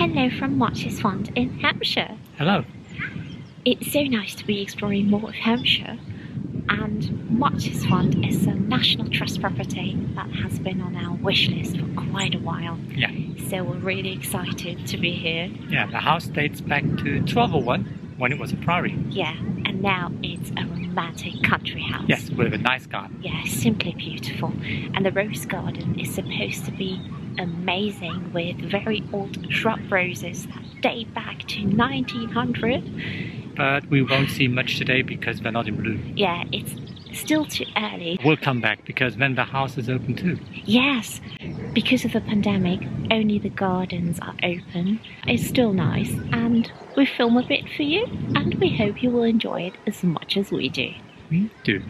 Hello from Mottisfont in Hampshire. Hello. It's so nice to be exploring more of Hampshire, and Mottisfont is a National Trust property that has been on our wish list for quite a while. Yeah. So we're really excited to be here. Yeah, the house dates back to 1201 when it was a priory. Yeah, and now it's a romantic country house. Yes, with a nice garden. Yeah, simply beautiful. And the rose garden is supposed to be amazing with very old shrub roses that date back to 1900. But we won't see much today because they're not in bloom. Yeah, it's still too early. We'll come back because then the house is open too. Yes, because of the pandemic, only the gardens are open. It's still nice, and we film a bit for you, and we hope you will enjoy it as much as we do. We do.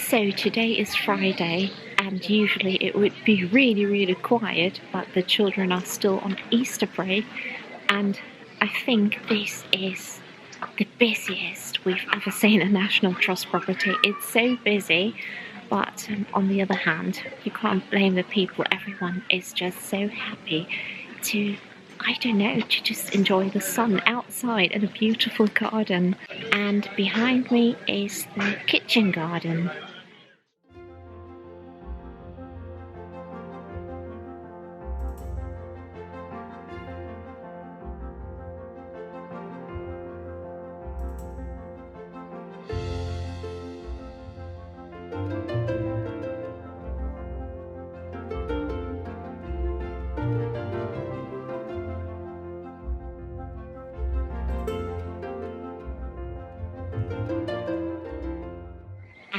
So today is Friday, and usually it would be really quiet, but the children are still on Easter break, and I think this is the busiest we've ever seen a National Trust property. It's so busy, but on the other hand, you can't blame the people. Everyone is just so happy to, I don't know, to just enjoy the sun outside and a beautiful garden. And behind me is the kitchen garden.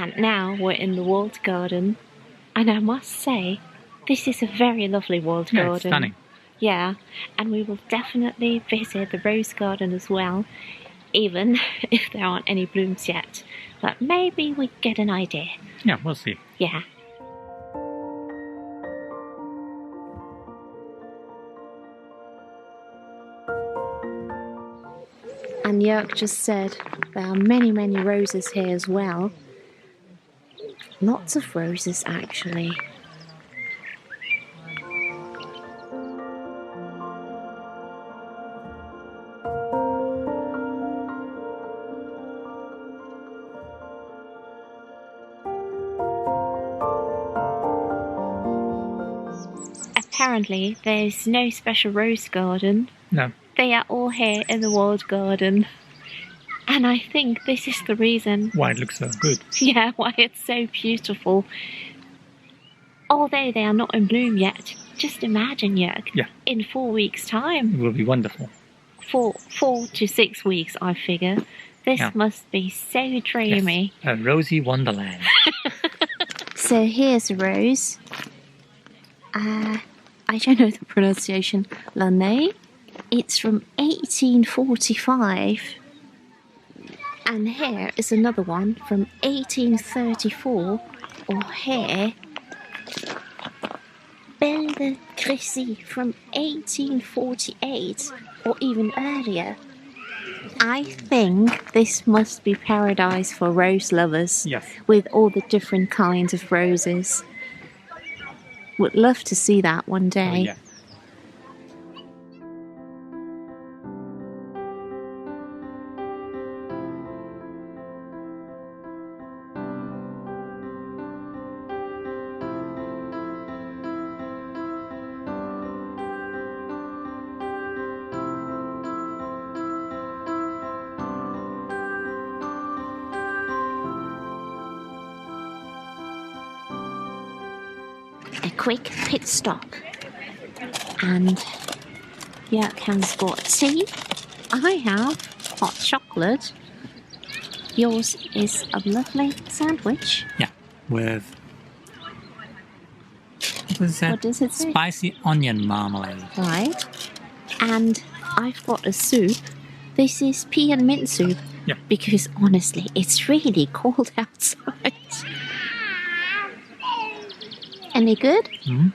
And now we're in the walled garden, and I must say, this is a very lovely walled garden. It's stunning. Yeah, and we will definitely visit the rose garden as well, even if there aren't any blooms yet. But maybe we get an idea. Yeah, we'll see. Yeah. And Joerg just said there are many roses here as well. Lots of roses, actually. Apparently, there's no special rose garden. No. They are all here in the walled garden. And I think this is the reason why it looks so good. Yeah, why it's so beautiful. Although they are not in bloom yet, just imagine, Joerg, in 4 weeks' time. It will be wonderful. 4 to 6 weeks, I figure. This must be so dreamy. Yes, a rosy wonderland. So here's a rose. I don't know the pronunciation. L'année. It's from 1845. And here is another one from 1834, or here, Belle de Crécy from 1848, or even earlier. I think this must be paradise for rose lovers, with all the different kinds of roses. Would love to see that one day. Oh, yeah. a quick pit stop. And Joerg has got tea. I have hot chocolate. Yours is a lovely sandwich. Yeah, with... What does it say? Spicy onion marmalade. Right. And I've got a soup. This is pea and mint soup. Yeah. Because honestly, it's really cold outside. Any good? Mm-hmm.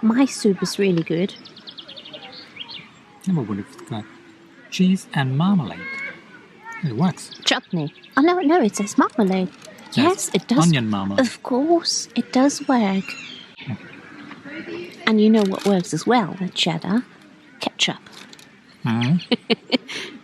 My soup is really good. Never would have got cheese and marmalade. It works. Chutney. Oh, no, it says marmalade. Yes, it does. Onion marmalade. Of course, it does work. Yeah. And you know what works as well with cheddar? Ketchup. Mm-hmm.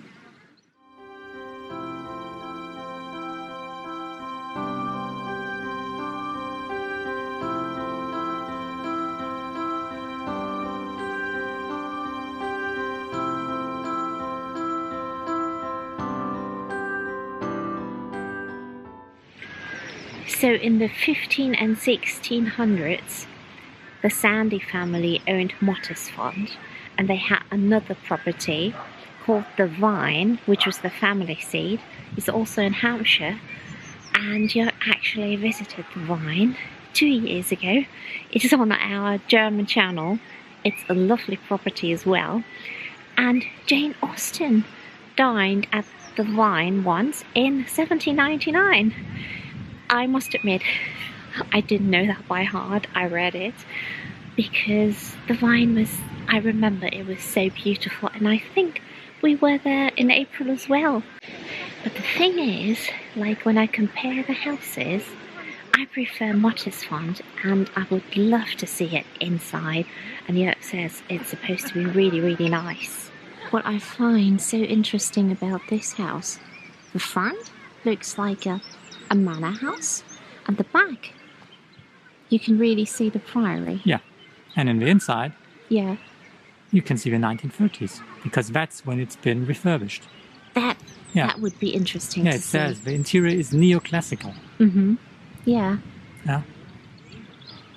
So in the 15 and 1600s, the Sandy family owned Mottisfont, and they had another property called the Vine, which was the family seat. It's also in Hampshire, and you actually visited the Vine 2 years ago. It is on our German channel. It's a lovely property as well. And Jane Austen dined at the Vine once in 1799. I must admit, I didn't know that by heart. I read it because the Vine was, I remember it was so beautiful, and I think we were there in April as well. But the thing is, like when I compare the houses, I prefer Mottisfont, and I would love to see it inside. And Joerg says it's supposed to be really, really nice. What I find so interesting about this house, the front looks like a manor house, and the back you can really see the priory. Yeah, and in the inside, yeah, you can see the 1930s, because that's when it's been refurbished. That would be interesting to see. Yeah, it says the interior is neoclassical. Mm-hmm. Yeah. Yeah.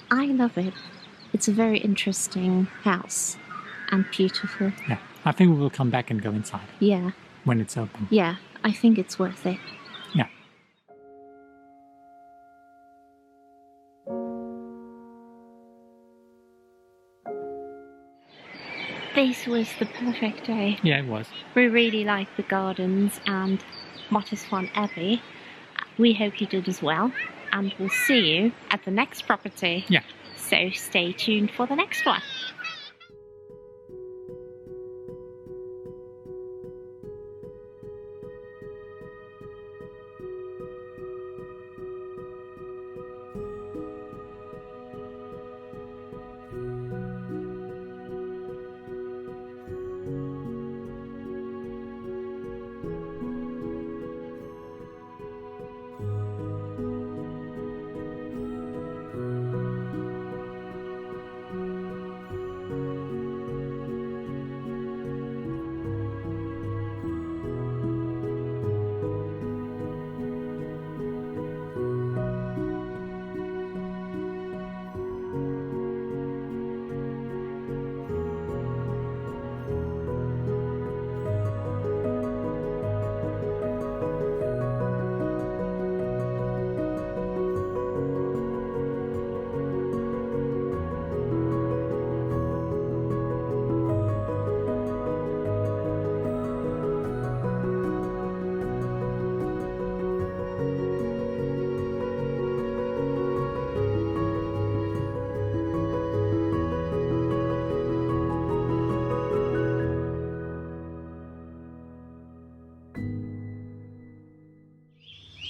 I love it. It's a very interesting house and beautiful. Yeah, I think we will come back and go inside. Yeah. When it's open. Yeah, I think it's worth it. Yeah. This was the perfect day. Yeah, it was. We really liked the gardens and Mottisfont Abbey. We hope you did as well. And we'll see you at the next property. Yeah. So stay tuned for the next one.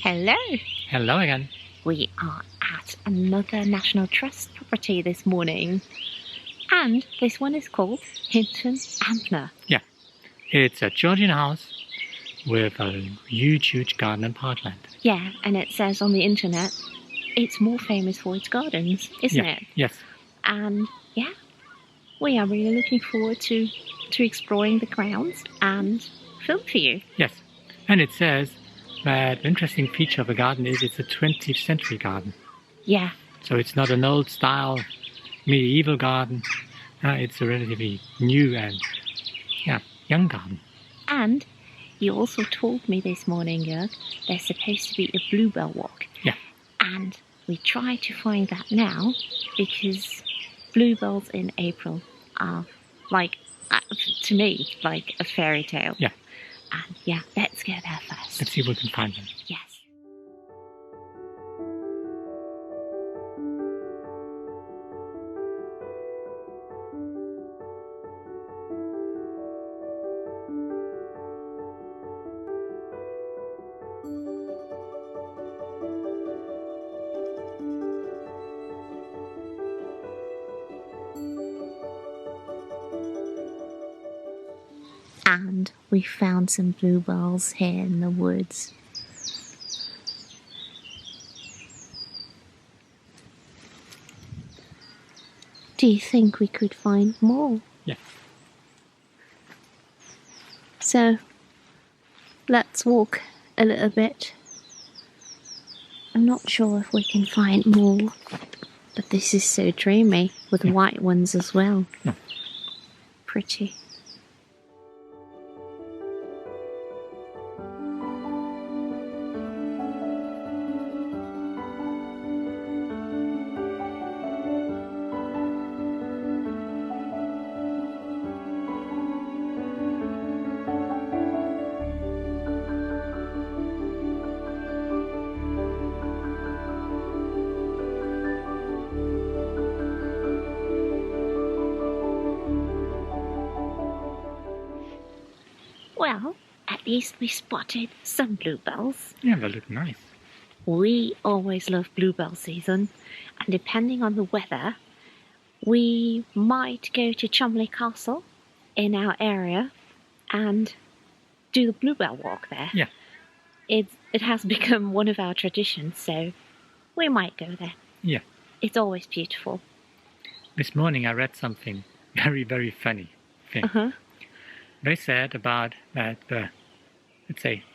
Hello. Hello again. We are at another National Trust property this morning. And this one is called Hinton Ampner. Yeah. It's a Georgian house with a huge garden and parkland. Yeah, and it says on the internet it's more famous for its gardens, isn't it? Yes. And yeah, we are really looking forward to exploring the grounds and film for you. Yes. And it says that the interesting feature of the garden is it's a 20th century garden. Yeah, So it's not an old style medieval garden. It's a relatively new and young garden. And you also told me this morning, Jörg, there's supposed to be a bluebell walk. Yeah. And we try to find that now because bluebells in April are like, to me, like a fairy tale. Yeah. And yeah, let's go there first. Let's see if we can find them. Yes. And we found some bluebells here in the woods. Do you think we could find more? Yeah. So, let's walk a little bit. I'm not sure if we can find more, but this is so dreamy with white ones as well. Yeah. Pretty. Well, at least we spotted some bluebells. Yeah, they look nice. We always love bluebell season, and depending on the weather, we might go to Cholmondeley Castle in our area and do the bluebell walk there. Yeah. It has become one of our traditions, so we might go there. Yeah. It's always beautiful. This morning I read something very, very funny thing. Uh-huh. They said about that the, let's say,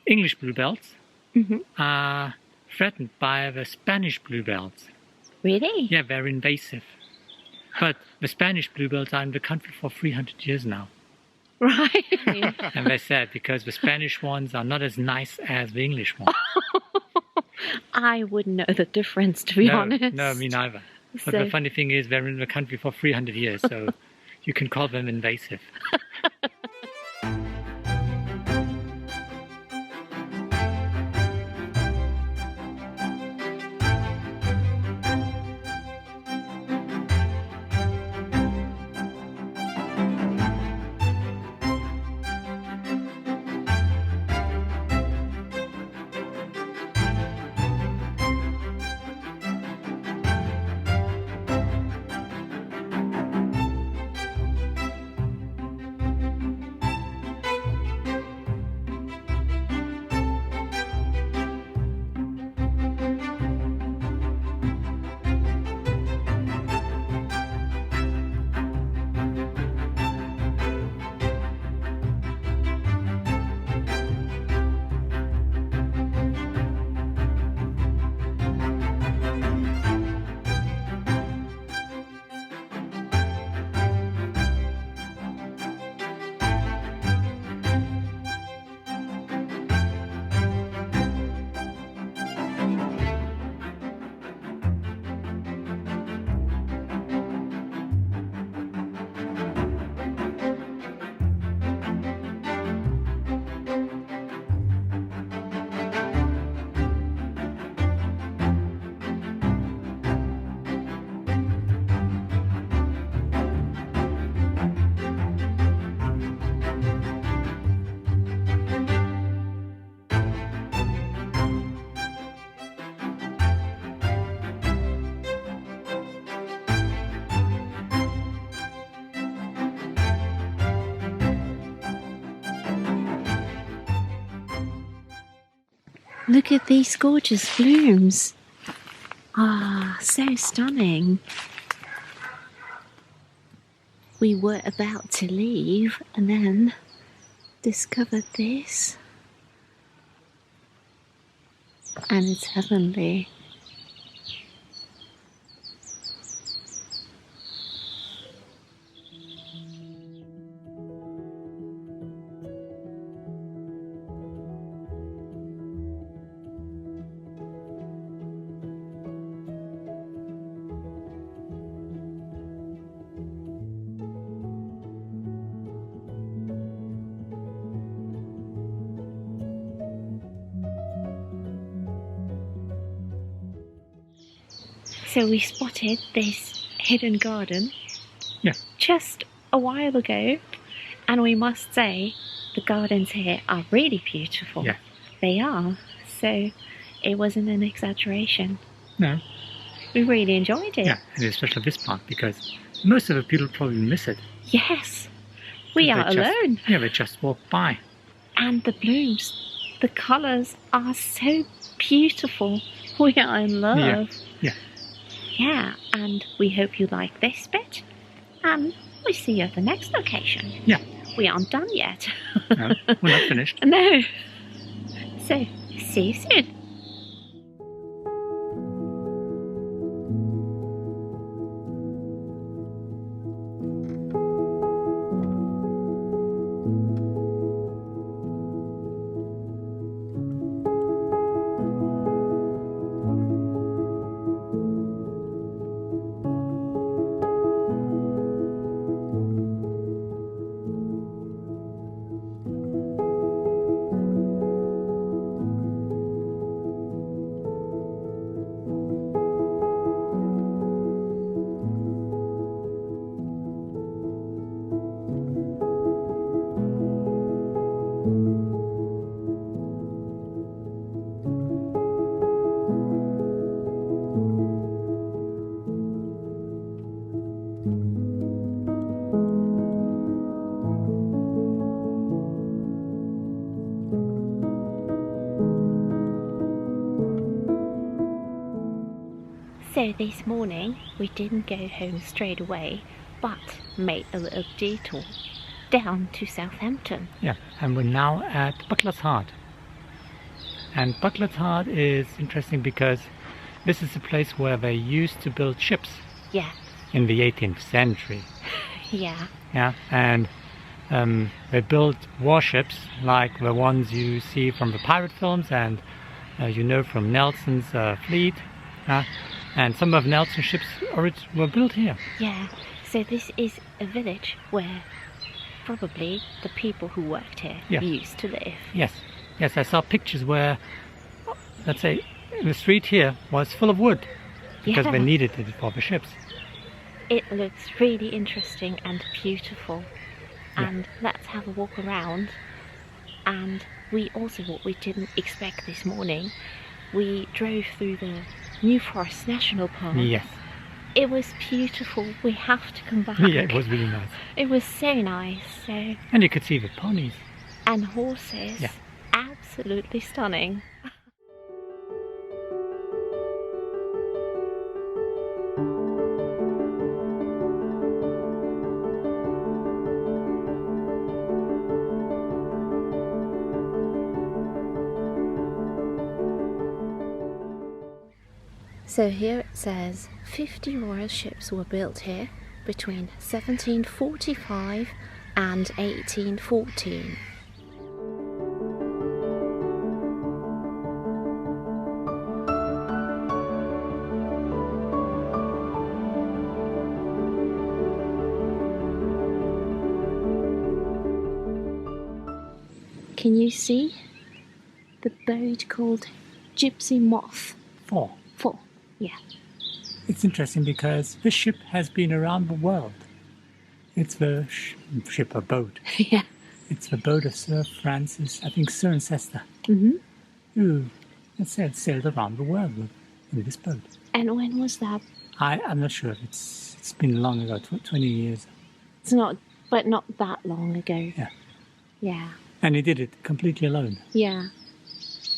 English bluebells are threatened by the Spanish bluebells. Really? Yeah, they're invasive. But the Spanish bluebells are in the country for 300 years now. Right. And they said because the Spanish ones are not as nice as the English ones. I wouldn't know the difference, to be honest. No, me neither. But So- the funny thing is they're in the country for 300 years, so you can call them invasive. Look at these gorgeous blooms. Ah, so stunning. We were about to leave and then discovered this. And it's heavenly. So we spotted this hidden garden just a while ago, and we must say the gardens here are really beautiful. Yeah. They are. So it wasn't an exaggeration. No. We really enjoyed it. Yeah, and especially this part, because most of the people probably miss it. Yes. We are alone. Yeah, they just walk by. And the blooms, the colours are so beautiful. We are in love. Yeah. Yeah, and we hope you like this bit. And we'll see you at the next location. Yeah. We aren't done yet. No, we're not finished. No. So, see you soon. So this morning we didn't go home straight away, but made a little detour down to Southampton. Yeah, and we're now at Butler's Heart. And Butler's Heart is interesting because this is a place where they used to build ships. Yeah. In the 18th century. Yeah. Yeah, and they built warships like the ones you see from the pirate films and you know from Nelson's fleet. And some of Nelson's ships were built here. Yeah, so this is a village where probably the people who worked here used to live. Yes, I saw pictures where, let's say, the street here was full of wood because they needed it for the ships. It looks really interesting and beautiful. And let's have a walk around. And what we didn't expect this morning, we drove through the New Forest National Park. Yes. It was beautiful. We have to come back. Yeah, it was really nice. It was so nice. So. And you could see the ponies. And horses. Yeah. Absolutely stunning. So here it says 50 royal ships were built here between 1745 and 1814. Can you see the boat called Gypsy Moth? Four. Yeah. It's interesting because this ship has been around the world. It's the ship, a boat. Yeah. It's the boat of Sir Francis, I think Sir Ancestor, who sailed around the world in this boat. And when was that? I'm not sure. It's been long ago, 20 years. It's not, but not that long ago. Yeah. Yeah. And he did it completely alone. Yeah.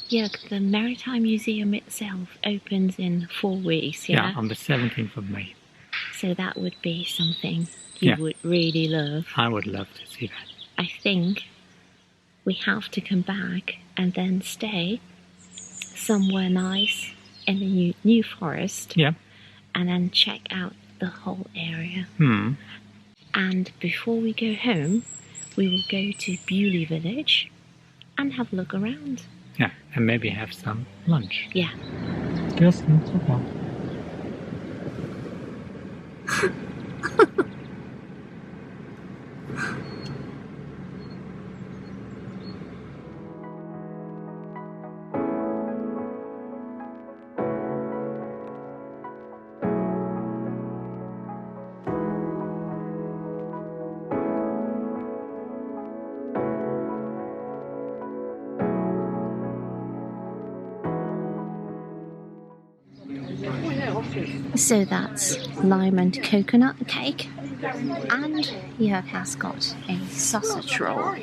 Yeah, the Maritime Museum itself opens in 4 weeks, yeah? Yeah, on the 17th of May. So that would be something you would really love. I would love to see that. I think we have to come back and then stay somewhere nice in the New Forest. Yeah. And then check out the whole area. And before we go home, we will go to Bewley Village and have a look around. Yeah, and maybe have some lunch. Yeah. Kirsten, super. So that's lime and coconut cake, and Jörg has got a sausage roll.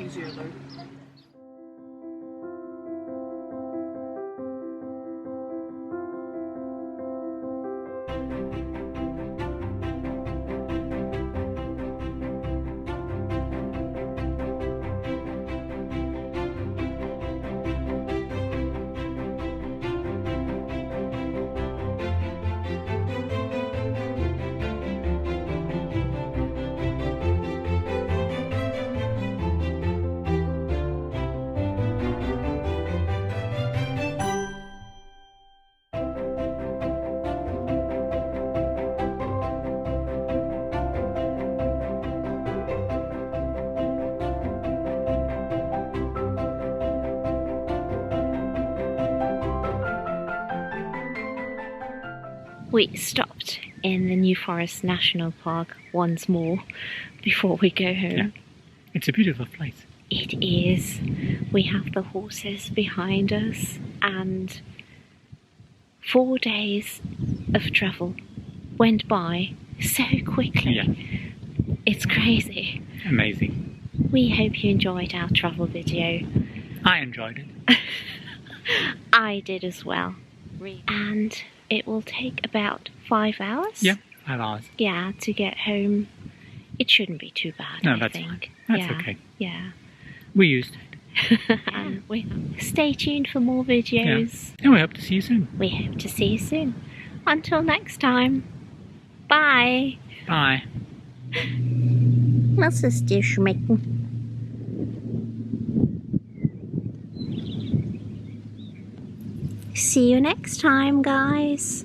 We stopped in the New Forest National Park once more before we go home. Yeah. It's a beautiful place. It is. We have the horses behind us, and 4 days of travel went by so quickly. Yeah. It's crazy. Amazing. We hope you enjoyed our travel video. I enjoyed it. I did as well. And it will take about 5 hours. Yeah, 5 hours. Yeah, to get home. It shouldn't be too bad. No, I that's think. fine. That's Yeah, okay. Yeah. We used it. And stay tuned for more videos. Yeah. And we hope to see you soon. We hope to see you soon. Until next time. Bye. Bye. Was ist dir schmecken? See you next time, guys.